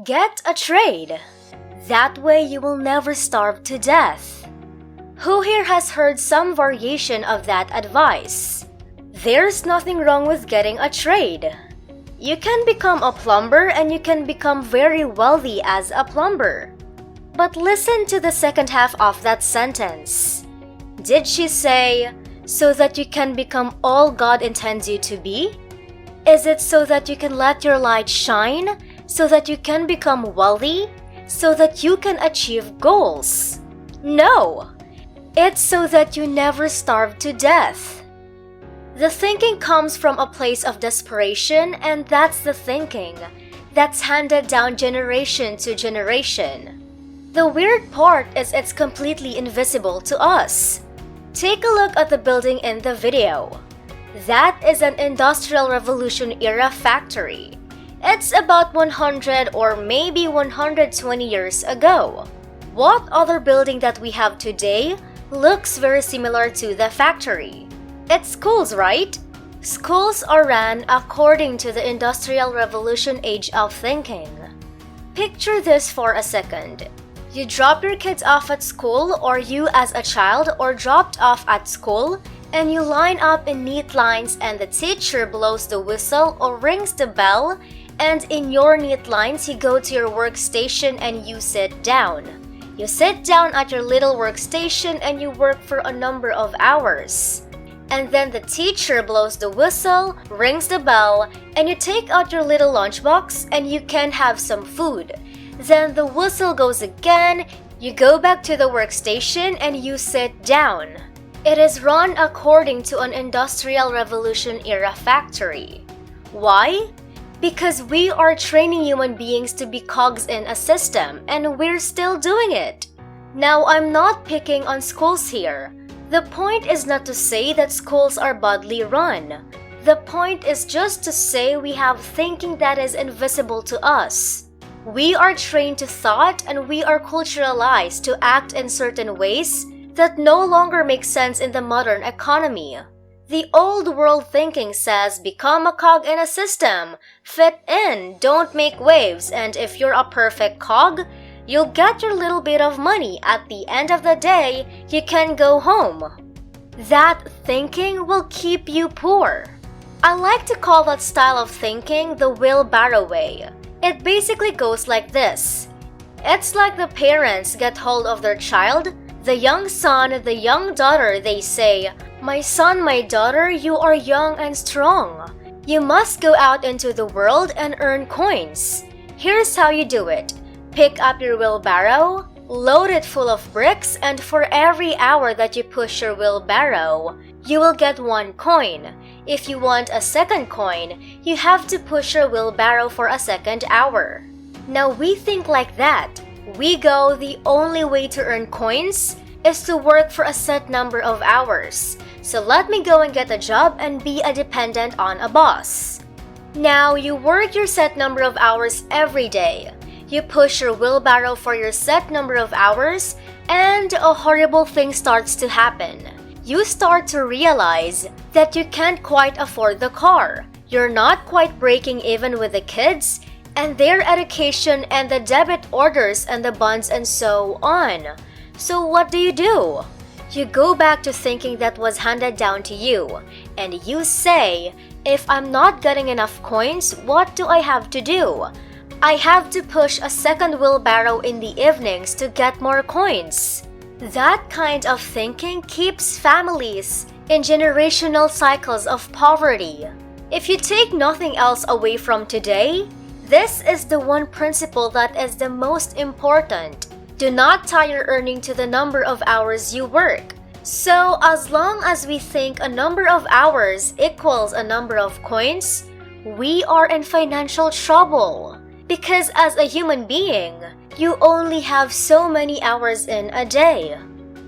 Get a trade. That way you will never starve to death. Who here has heard some variation of that advice? There's nothing wrong with getting a trade. You can become a plumber and you can become very wealthy as a plumber. But listen to the second half of that sentence. Did she say, so that you can become all God intends you to be? Is it so that you can let your light shine? So that you can become wealthy? So that you can achieve goals? No! It's so that you never starve to death. The thinking comes from a place of desperation, and that's the thinking that's handed down generation to generation. The weird part is it's completely invisible to us. Take a look at the building in the video. That is an Industrial Revolution era factory. It's about 100 or maybe 120 years ago. What other building that we have today looks very similar to the factory? It's schools, right? Schools are ran according to the Industrial Revolution age of thinking. Picture this for a second. You drop your kids off at school, or you as a child or dropped off at school, and you line up in neat lines and the teacher blows the whistle or rings the bell, and in your neat lines you go to your workstation and you sit down. You sit down at your little workstation and you work for a number of hours. And then the teacher blows the whistle, rings the bell, and you take out your little lunchbox and you can have some food. Then the whistle goes again, you go back to the workstation and you sit down. It is run according to an Industrial Revolution era factory. Why? Because we are training human beings to be cogs in a system, and we're still doing it. Now, I'm not picking on schools here. The point is not to say that schools are badly run. The point is just to say we have thinking that is invisible to us. We are trained to thought and we are culturalized to act in certain ways that no longer make sense in the modern economy. The old world thinking says become a cog in a system, fit in, don't make waves, and if you're a perfect cog, you'll get your little bit of money. At the end of the day, you can go home. That thinking will keep you poor. I like to call that style of thinking the wheelbarrow way. It basically goes like this. It's like the parents get hold of their child, the young son, the young daughter, they say, "My son, my daughter, you are young and strong. You must go out into the world and earn coins. Here's how you do it. Pick up your wheelbarrow, load it full of bricks, and for every hour that you push your wheelbarrow, you will get 1 coin. If you want a second coin, you have to push your wheelbarrow for a second hour." Now we think like that. We go, the only way to earn coins is to work for a set number of hours. So let me go and get a job and be a dependent on a boss. Now you work your set number of hours every day. You push your wheelbarrow for your set number of hours, and a horrible thing starts to happen. You start to realize that you can't quite afford the car. You're not quite breaking even with the kids, and their education and the debit orders and the bonds and so on. So what do? You go back to thinking that was handed down to you, and you say, if I'm not getting enough coins, what do I have to do? I have to push a second wheelbarrow in the evenings to get more coins. That kind of thinking keeps families in generational cycles of poverty. If you take nothing else away from today, this is the one principle that is the most important. Do not tie your earning to the number of hours you work. So as long as we think a number of hours equals a number of coins, we are in financial trouble. Because as a human being, you only have so many hours in a day.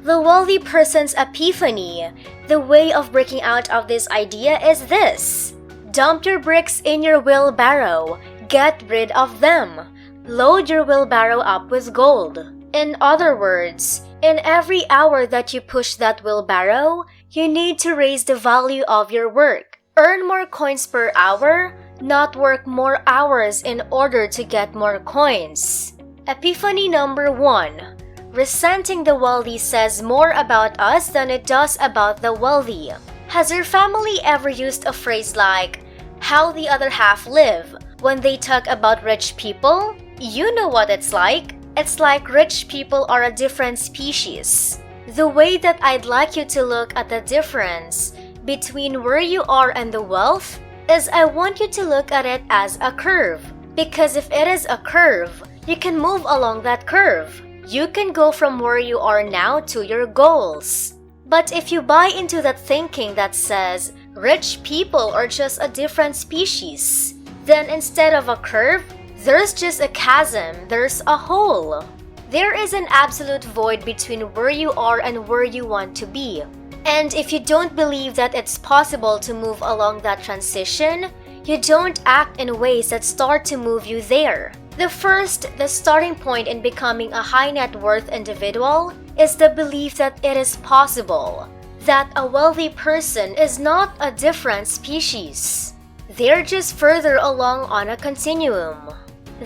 The wealthy person's epiphany, the way of breaking out of this idea is this. Dump your bricks in your wheelbarrow. Get rid of them. Load your wheelbarrow up with gold. In other words, in every hour that you push that wheelbarrow, you need to raise the value of your work. Earn more coins per hour, not work more hours in order to get more coins. Epiphany number 1. Resenting the wealthy says more about us than it does about the wealthy. Has your family ever used a phrase like, "how the other half live," when they talk about rich people? You know what it's like. It's like rich people are a different species. The way that I'd like you to look at the difference between where you are and the wealth is I want you to look at it as a curve. Because if it is a curve, you can move along that curve. You can go from where you are now to your goals. But if you buy into that thinking that says rich people are just a different species, then instead of a curve, there's just a chasm, there's a hole. There is an absolute void between where you are and where you want to be. And if you don't believe that it's possible to move along that transition, you don't act in ways that start to move you there. The starting point in becoming a high net worth individual is the belief that it is possible, that a wealthy person is not a different species. They're just further along on a continuum.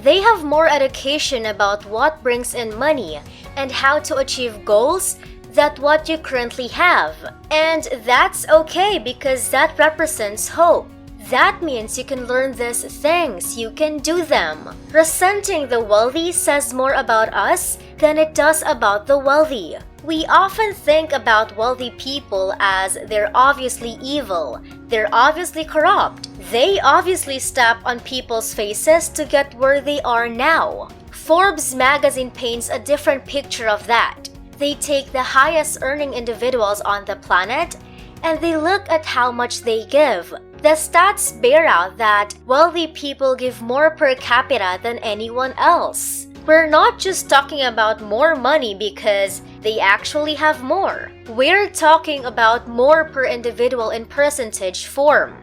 They have more education about what brings in money and how to achieve goals than what you currently have. And that's okay because that represents hope. That means you can learn these things, you can do them. Resenting the wealthy says more about us than it does about the wealthy. We often think about wealthy people as they're obviously evil, they're obviously corrupt, they obviously step on people's faces to get where they are now. Forbes magazine paints a different picture of that. They take the highest earning individuals on the planet and they look at how much they give. The stats bear out that wealthy people give more per capita than anyone else. We're not just talking about more money because they actually have more. We're talking about more per individual in percentage form.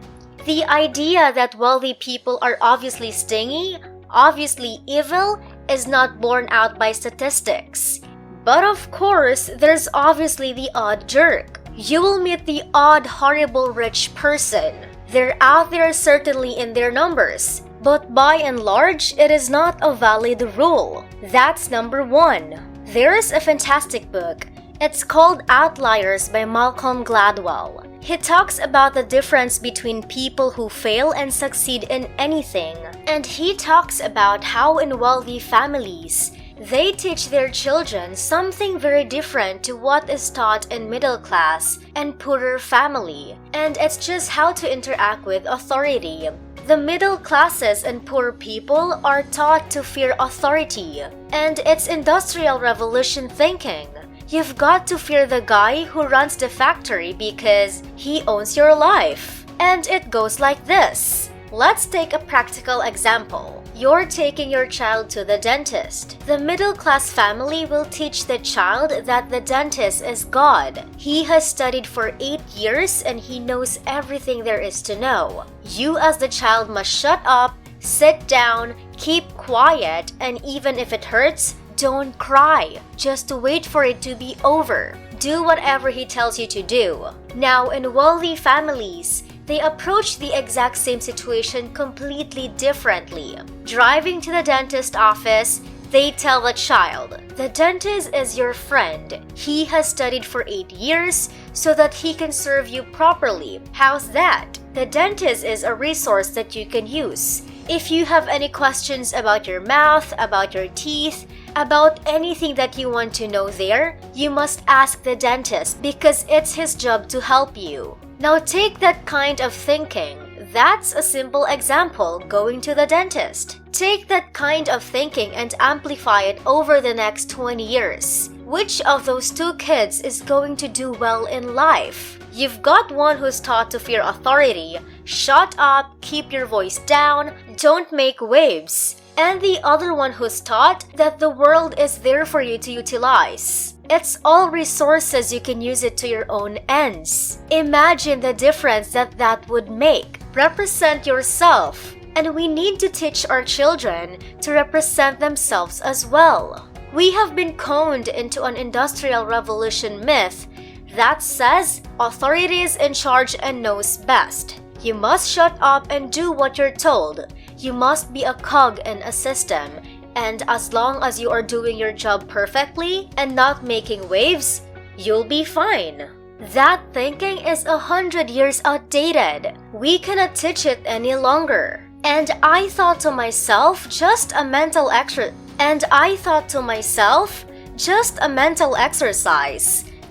The idea that wealthy people are obviously stingy, obviously evil, is not borne out by statistics. But of course, there's obviously the odd jerk. You will meet the odd, horrible rich person. They're out there certainly in their numbers, but by and large, it is not a valid rule. That's number 1. There is a fantastic book. It's called Outliers by Malcolm Gladwell. He talks about the difference between people who fail and succeed in anything. And he talks about how in wealthy families, they teach their children something very different to what is taught in middle class and poorer family. And it's just how to interact with authority. The middle classes and poor people are taught to fear authority. And it's Industrial Revolution thinking. You've got to fear the guy who runs the factory because he owns your life. And it goes like this. Let's take a practical example. You're taking your child to the dentist. The middle-class family will teach the child that the dentist is God. He has studied for 8 years and he knows everything there is to know. You as the child must shut up, sit down, keep quiet, and even if it hurts, don't cry. Just wait for it to be over. Do whatever he tells you to do. Now, in wealthy families, they approach the exact same situation completely differently. Driving to the dentist office, they tell the child, "The dentist is your friend. He has studied for 8 years so that he can serve you properly. How's that? The dentist is a resource that you can use. If you have any questions about your mouth, about your teeth, about anything that you want to know there, you must ask the dentist because it's his job to help you." Now take that kind of thinking. That's a simple example, going to the dentist. Take that kind of thinking and amplify it over the next 20 years. Which of those 2 kids is going to do well in life? You've got one who's taught to fear authority, shut up, keep your voice down, don't make waves. And the other one who's taught that the world is there for you to utilize. It's all resources, you can use it to your own ends. Imagine the difference that would make. Represent yourself. And we need to teach our children to represent themselves as well. We have been conned into an Industrial Revolution myth that says authority is in charge and knows best. You must shut up and do what you're told. You must be a cog in a system. And as long as you are doing your job perfectly and not making waves, you'll be fine. That thinking is 100 years outdated. We cannot teach it any longer. And I thought to myself, just a mental exercise.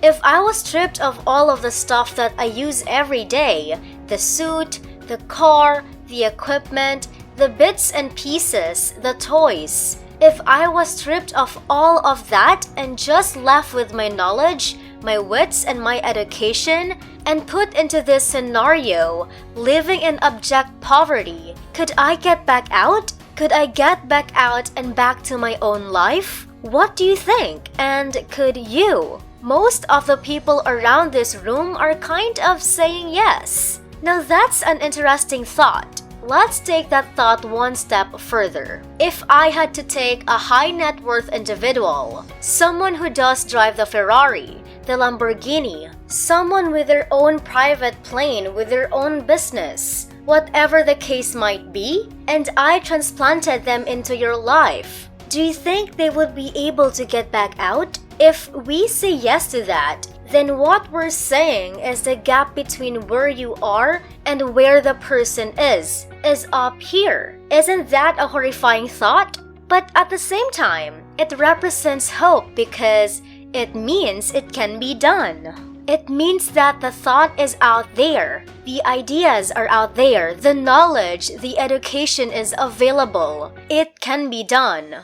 If I was stripped of all of the stuff that I use every day, the suit, the car, the equipment, the bits and pieces, the toys, if I was stripped of all of that and just left with my knowledge, my wits and my education, and put into this scenario, living in abject poverty, could I get back out? Could I get back out and back to my own life? What do you think? And could you? Most of the people around this room are kind of saying yes. Now that's an interesting thought. Let's take that thought one step further. If I had to take a high net worth individual, someone who does drive the Ferrari, the Lamborghini, someone with their own private plane, with their own business, whatever the case might be, and I transplanted them into your life, do you think they would be able to get back out? If we say yes to that, then what we're saying is the gap between where you are and where the person is up here. Isn't that a horrifying thought? But at the same time, it represents hope because it means it can be done. It means that the thought is out there, the ideas are out there, the knowledge, the education is available. It can be done.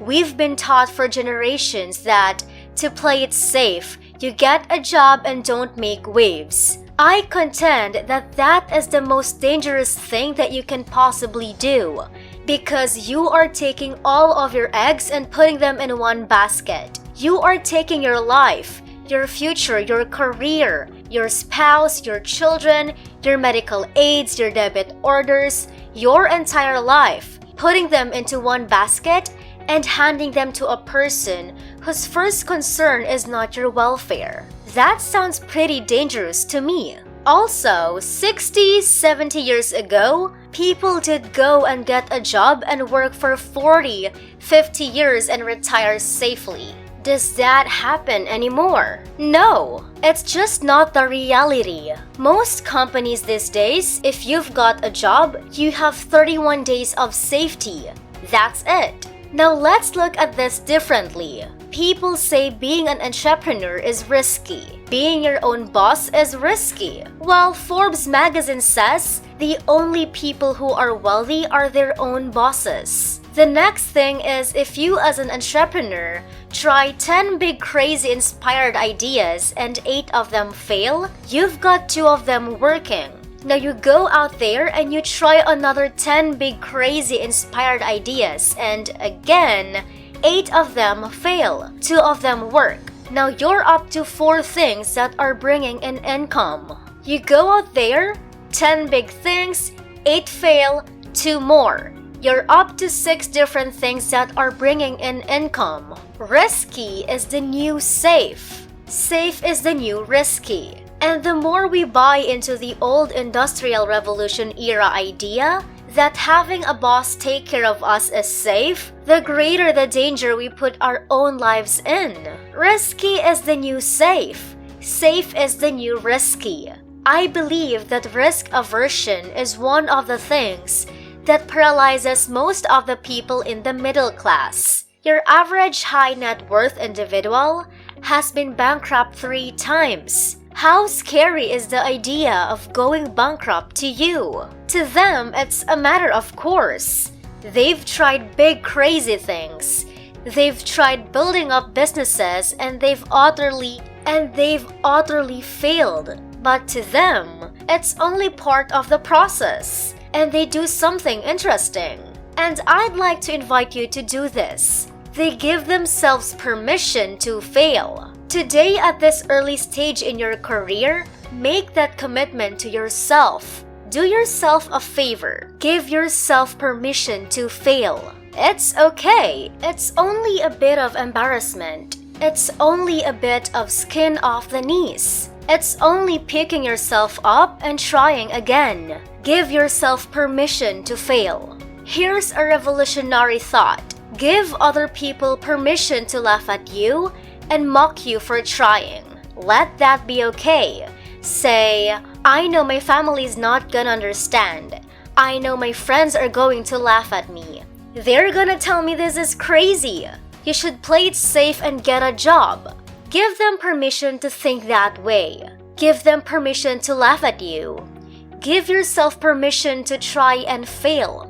We've been taught for generations that to play it safe, you get a job and don't make waves. I contend that that is the most dangerous thing that you can possibly do because you are taking all of your eggs and putting them in one basket. You are taking your life, your future, your career, your spouse, your children, your medical aids, your debit orders, your entire life, putting them into one basket and handing them to a person whose first concern is not your welfare. That sounds pretty dangerous to me. Also, 60, 70 years ago, people did go and get a job and work for 40, 50 years and retire safely. Does that happen anymore? No, it's just not the reality. Most companies these days, if you've got a job, you have 31 days of safety. That's it. Now let's look at this differently. People say being an entrepreneur is risky. Being your own boss is risky. While Forbes magazine says the only people who are wealthy are their own bosses. The next thing is if you as an entrepreneur try 10 big crazy inspired ideas and 8 of them fail, you've got 2 of them working. Now you go out there and you try another 10 big crazy inspired ideas and again, 8 of them fail, 2 of them work. Now you're up to 4 things that are bringing in income. You go out there, 10 big things, 8 fail, 2 more. You're up to 6 different things that are bringing in income. Risky is the new safe. Safe is the new risky. And the more we buy into the old Industrial Revolution era idea that having a boss take care of us is safe, the greater the danger we put our own lives in. Risky is the new safe. Safe is the new risky. I believe that risk aversion is one of the things that paralyzes most of the people in the middle class. Your average high net worth individual has been bankrupt 3 times. How scary is the idea of going bankrupt to you? To them, it's a matter of course. They've tried big crazy things. They've tried building up businesses and they've utterly failed. But to them, it's only part of the process. And they do something interesting. And I'd like to invite you to do this. They give themselves permission to fail. Today, at this early stage in your career, make that commitment to yourself. Do yourself a favor. Give yourself permission to fail. It's okay. It's only a bit of embarrassment. It's only a bit of skin off the knees. It's only picking yourself up and trying again. Give yourself permission to fail. Here's a revolutionary thought. Give other people permission to laugh at you and mock you for trying. Let that be okay. Say, I know my family's not gonna understand. I know my friends are going to laugh at me. They're gonna tell me this is crazy. You should play it safe and get a job. Give them permission to think that way. Give them permission to laugh at you. Give yourself permission to try and fail.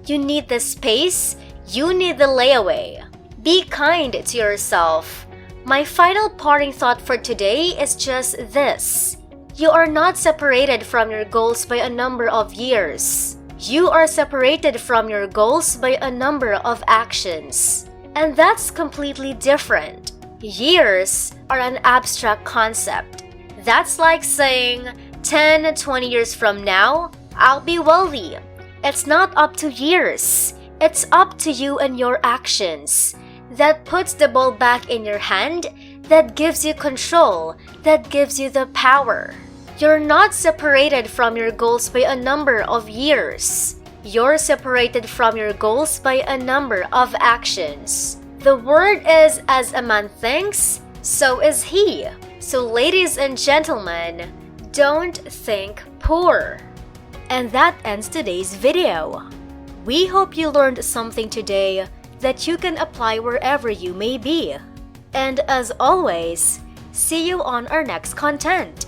You need the space. You need the layaway. Be kind to yourself. My final parting thought for today is just this. You are not separated from your goals by a number of years. You are separated from your goals by a number of actions. And that's completely different. Years are an abstract concept. That's like saying, 10, 20 years from now, I'll be wealthy. It's not up to years. It's up to you and your actions. That puts the ball back in your hand, that gives you control, that gives you the power. You're not separated from your goals by a number of years. You're separated from your goals by a number of actions. The word is, as a man thinks, so is he. So ladies and gentlemen, don't think poor. And that ends today's video. We hope you learned something today that you can apply wherever you may be. And as always, see you on our next content.